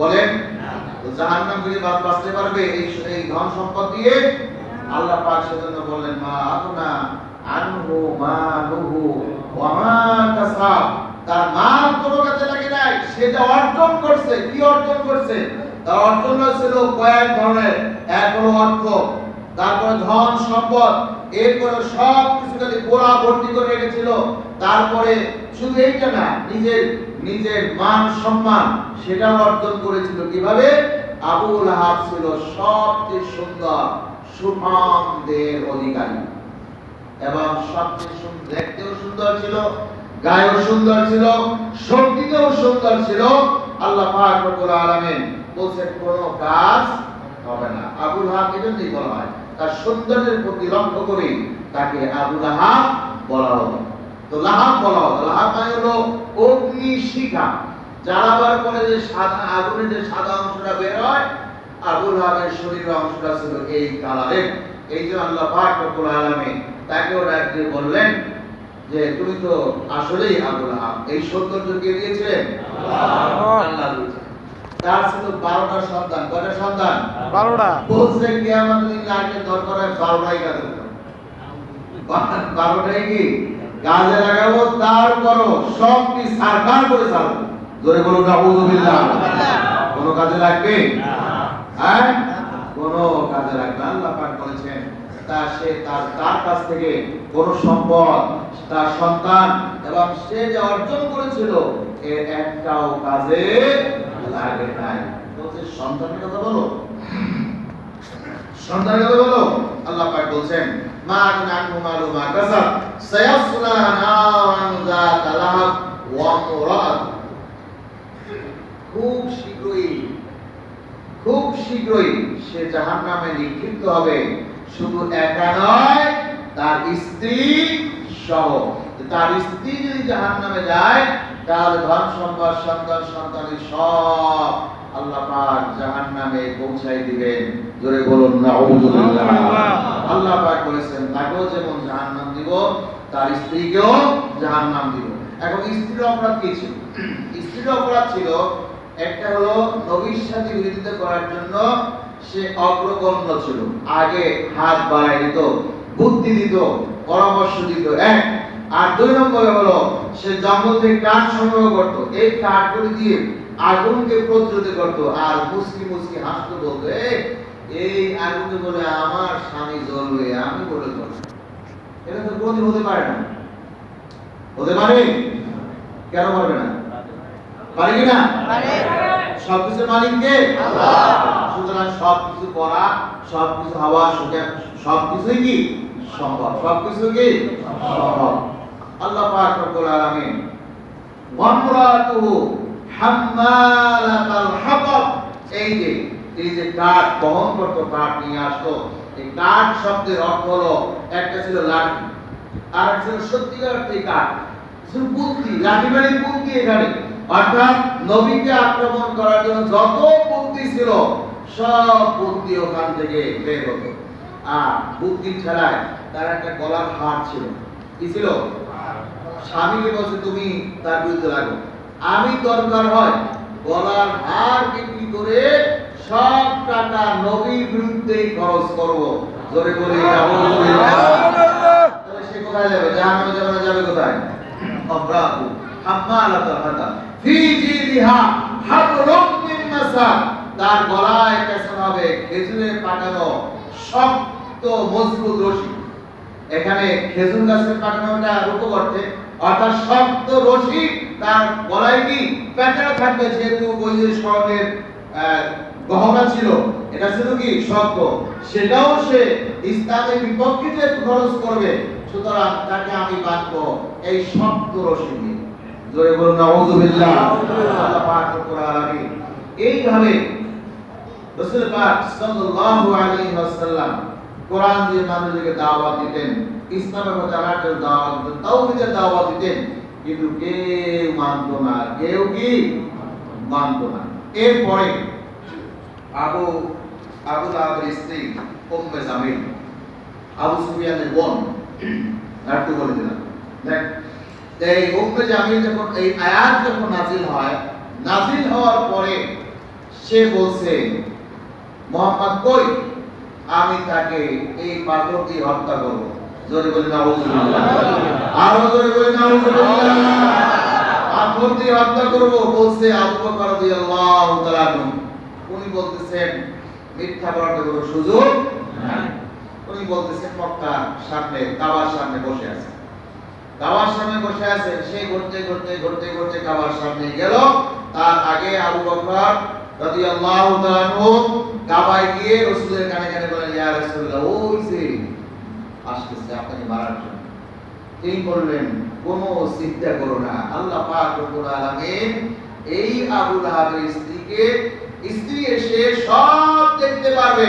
বলেন, তো জাহান্নাম থেকে বাঁচতে পারবে এই ধন সম্পদ দিয়ে? আল্লাহ পাক সেজন্য বললেন, মা আকুনা আনহু মালুহু ওয়া মা কাসাব। তার মাল কোনো কাজে লাগে নাই, সেটা অর্জন করছে। কি অর্জন করছে? তার অর্জন ছিল কয়েক ধরনের। এক হলো অর্থ, তারপরে ধন সম্পদ, এরপরে সব কিছু খালি গোড়া ভর্তি করে রেখেছিল। তারপরে শুধু এইটা না, নিজের মান সম্মান সেটাও অর্জন করেছিল। কিভাবে? আবু লাহাব ছিল সবচেয়ে সুন্দর সুঠাম দেহের অধিকারী এবং সবচেয়ে সুন্দর, দেখতেও সুন্দর ছিল, গায়েও সুন্দর ছিল, শক্তিতেও সুন্দর ছিল। আল্লাহ পাক রব্বুল আলামিন বলছেন কোনো কাজ হবে না। আবু লাহাব এজন্যই বলা হয়, তার সৌন্দর্যের প্রতি লক্ষ্য করে তাকে আবু লাহাব বলা হলো। তো লাহাব বলা হলো, লাহাব মানে হলো অগ্নি শিখা। জ্বালাবার পরে যে সাদা আগুনের যে সাদা অংশটা বের হয়, আবু লাহাবের শরীরের অংশটা ছিল এই কালারের। এই যে আল্লাহ পাক রব্বুল আলামিন তাকেও ডাক দিয়ে বললেন যে তুমি তো আসলেই আবু লাহাব। এই সৌন্দর্য কে দিয়েছিলেন? আল্লাহ দিয়েছেন। তার ছিল 12টা সন্তান। কয়টা সন্তান? 12টা। বলছে কিয়ামতের দিন আগে দরকার হয় 12টাই কাজে লাগাবো। 12টাই কি কাজে লাগাবো, তারপরও সব কি সারকার করে ছাড়বো। জোরে বলুন নাউযুবিল্লাহ। কোনো কাজে লাগবে? হ্যাঁ, কোনো কাজে লাগবে। আল্লাহ পাক বলেছেন তার কাছ থেকে কোন সম্পদ, তার সন্তান এবং সে যে অর্জন করেছিল এর একটাও কাজে লাগে নাই। বলছে সন্তানের কথা বলো, সন্তানের কথা বলো। আল্লাহ পাক বলছেন, মা আনহু মালু মা কাসাব সায়াসলা নারান যাতা লাহাব ওয়া মুরাদ। খুব শীঘ্রই সে জাহান্নামে নিক্ষিপ্ত হবে। শুধু একা নয়, তার স্ত্রী সহ। তার স্ত্রী যদি জাহান্নামে যায় তাহলে ধন সম্পদ, সন্তান সন্তানি সব আল্লাহ পাক জাহান্নামে পৌঁছাই দিবেন। জোরে বলুন নাউযুবিল্লাহ। আল্লাহ পাক বলেছেন তাকেও যেমন জাহান্নাম দিব, তার স্ত্রীকেও জাহান্নাম দিব। এখন স্ত্রীর অপরাধ কি ছিল? স্ত্রীর অপরাধ ছিল একটা হলো নবীর সাথে বিরোধিতা করার জন্য সে অগ্রগণ্য ছিল। আগে হাত বাড়াই দিত, বুদ্ধি দিত, পরামর্শ দিত, এক। আর 2 নম্বরে হলো সে জঙ্গল থেকে কাঠ সংগ্রহ করত। এই কাঠগুলি দিয়ে আগুনকে প্রজ্বলিত করত আর মুস্কি মুস্কি হাসতো, বলতো এই আগুনে বলে আমার স্বামী জ্বলবে, আমি বলে জ্বলবে। এটা তো কোনদিন হতে পারে না। হতে পারে? কেন পারবে না? পারে কি না? পারে। সবকিছুর মালিক কে? আল্লাহ। সুতরাং সবকিছু করা, সবকিছু হওয়া, সবকিছুই কি সম্ভব। সবকিছু কি সম্ভব। আল্লাহ পাক রব্বুল আলামিন ওয়া মুরাতুহু হাম্মালাতাল হাতাব, এই যে কাঠ বহন করত, কাঠ নিয়ে আসতো। এই কাঠ শব্দের অর্থ হলো একটা ছিল লাঠি, আর একটা ছিল সত্যিকার অর্থে কাঠ, শুধু বুদ্ধি। লাঠি মানে বুদ্ধি এখানে, অর্থাৎ নবীকে আক্রমণ করার জন্য যত বুদ্ধি ছিল সব বুদ্ধি ওখান থেকে বের হতো। আর বুদ্ধি ছাড়াই তার একটা গলার হার ছিল। কি ছিল? স্বামীকে বলছে তুমি তার বিরুদ্ধে লাগো, আমি দরকার হয় গলার হার বিক্রি করে সব টাকা নবীর বিরুদ্ধে খরচ করব। জোরে বলি তাহলে সে কোথায় যাবে? জাহান্নামে যাবে না? যাবে কোথায়? আব্রাহু হাম্মালাতাল হাতাব ফি জিলিহা হাবলুম মিন মাসাদ, তার গলায় পেছন হবে খেজুরের পাকানো শক্ত মজবুত রশি। এখানে খেজুর গাছের পাঠানোটা রূপ করতে, অর্থাৎ শক্ত রশি তার গলায় কি প্যাঁচানো থাকবে, যেহেতু ওই যে স্বর্ণের গহনা ছিল, এটা ছিল কি শক্ত, সেটাও সে ইসলামের বিপক্ষে যে খরচ করবে, সুতরাং তাকে আমি বাঁধবো এই শক্ত রশি দিয়ে। জোরে বলুন নাউযুবিল্লাহ। আল্লাহ পাক রব্বুল আলামিন এইভাবে রাসূল পাক সাল্লাল্লাহু আলাইহি ওয়াসাল্লাম কোরআন দিয়ে মানুষদেরকে দাওয়াত দিতেন, ইসলামের কথা জানার দাওয়াত দিতেন, তাওহীদের দাওয়াত দিতেন, কিন্তু কেউ মানতো না, কেউ কি মানতো না। এরপরে আবু লাহাবের স্ত্রী উম্মে জামিল, আবু সুফিয়ানের বোন, একটু বলে দিলাম। দেখ, এই উম্মে জামিল যখন এই আয়াত যখন নাযিল হয়, নাযিল হওয়ার পরে সে বলছে মুহাম্মদ কই, আমি তাকে এই পাথর দিয়ে হত্যা করব। জোরে বলি নাউযুবিল্লাহ, আরো জোরে বলি নাউযুবিল্লাহ। পাথর দিয়ে হত্যা করব বলছে আবু বকর রাদিয়াল্লাহু তাআলা আনহু। উনি বলতেছেন মিথ্যা বলার কোনো সুযোগ নাই। উনি বলতেছেন মক্কার সামনে, কাবার সামনে বসে আছে, কাবার সামনে বসে আছে, সে ঘুরতে কাবার সামনে গেল। তার আগে আবু বকর রাদিয়াল্লাহু তাআলা আনহু কাবায় গিয়ে রাসূলের কানে কানে বলেন, ইয়া রাসূলুল্লাহ, ওই যে আসতেছে আপনাকে মারার জন্য। তিনি বললেন, কোনো চিন্তা করো না, আল্লাহ পাক রব্বুল আলামিন এই আবু লাহাবের স্ত্রী এসে সব দেখতে পারবে,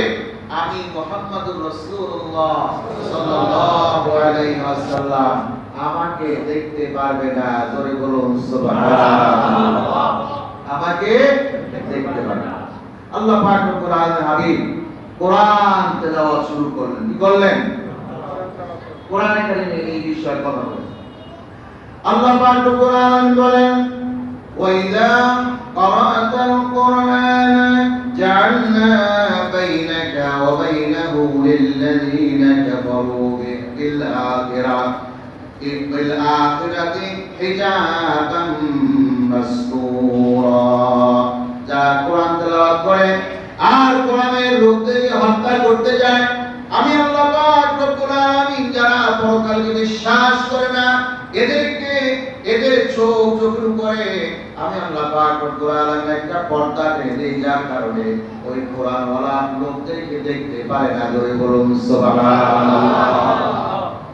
আমি মুহাম্মদুর রাসূলুল্লাহ সাল্লাল্লাহু আলাইহি ওয়াসাল্লাম আমাকে দেখতে পারবে না। জোরে বলুন সুবহানাল্লাহ। আমাকে দেখতে পারবে না। আল্লাহ পাক রব্বুল আলামিন হাবিব কোরআন তেলাওয়াত শুরু করলেন। কি করলেন? কোরআনে কারিমে এই বিষয়ে কথা বলেন। আল্লাহ পাক রব্বুল আলামিন বলেন, ওয়াইদা قرأت القرآن جعلنا بينك وبينه للذين كفروا بالآخرة حجابا مستورا। যারা কোরআন তেলাওয়াত করে আর কোরআনের লোকদেরকে হত্যা করতে যায়, আমি আল্লাহ পাক রব্বুল আলামিন যারা পরকালকে বিশ্বাস করে না, এদের চোখের উপরে আমি আল্লাহ পাক রব্বুল আলামিন একটা পর্দা টেনে দেই, যার কারণে ওই কোরআনওয়ালা লোকদেরকে দেখতে পারে না। জোরে বলুন সুবহানাল্লাহ।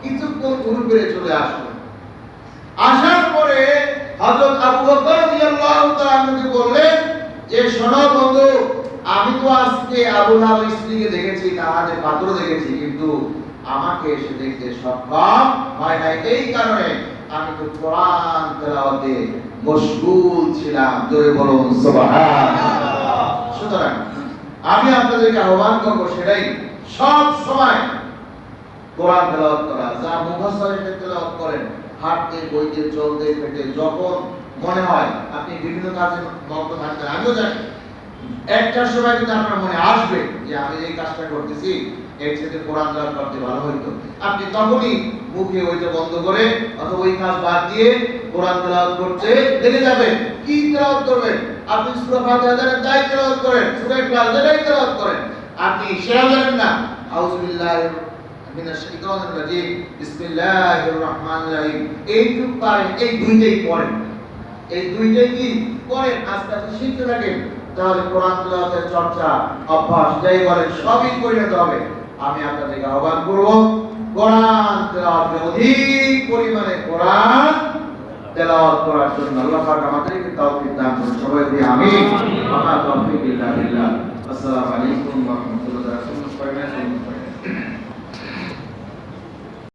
কিছুক্ষণ ঘুরে চলে আসলো। আসার পরে হযরত আবু বকর রাদিয়াল্লাহু তাআলা আনহু বললেন যে, শোনো বন্ধু, আমি তো আজকে আবু লাহাবের স্ত্রীকে দেখেছি, তার হাতে পাথর দেখেছি, কিন্তু আমাকে এসে দেখতে সক্ষম হয় নাই। এই কারণে আমি তো কোরআন তেলাওয়াতে মশগুল ছিলাম। জোরে বলুন সুবহানাল্লাহ। সুতরাং আমি আপনাদেরকে আহ্বান করব, সেটাই সব সময় কোরআন তেলাওয়াত করা। যা মুফাসসির তেলাওয়াত করেন, হাঁটতে বইতে চলতে ফিরতে যখন মনে হয় আপনি বিভিন্ন কাজে মগ্ন থাকবেন, আমিও জানি একটা সময় কিন্তু আপনার মনে আসবে যে আমি এই কাজটা করতেছি, এর সাথে কোরআন তেলাওয়াত করতে ভালো হতো। আপনি তখনই মুখে ওইটা বন্ধ করে অথবা ওই কাজ বাদ দিয়ে কোরআন তেলাওয়াত করতে লেগে যাবেন। কি তেলাওয়াত করবেন? আপনি সূরা ফাতিহা জানেন, তাই তেলাওয়াত করেন। সূরা ইখলাস জানেন, তেলাওয়াত করেন। আপনি সেরা জানেন না, আউযু বিল্লাহি মিনাশ শাইতানির রাজিম, বিসমিল্লাহির রহমানির রহিম, এইটুকু পারেন, এই দুইটাই পড়েন, এই দুইটাই কি করেন, আস্তে আস্তে শিখতে থাকেন, তাহলে কোরআন তেলাওয়াতের চর্চা, অভ্যাস যাই বলেন সবই পরিণত হবে। আমি আপনাদেরকে আহ্বান করব, কোরআন তেলাওয়াতে অধিক পরিমাণে কোরআন তেলাওয়াত করার জন্য। আল্লাহ পাক আমাদেরকে তৌফিক দান করুন। সবাই বলি আমিন। ওয়া মা তৌফিক ইল্লা বিল্লাহ। আসসালামু আলাইকুম ওয়া রাহমাতুল্লাহি ওয়া বারাকাতুহু।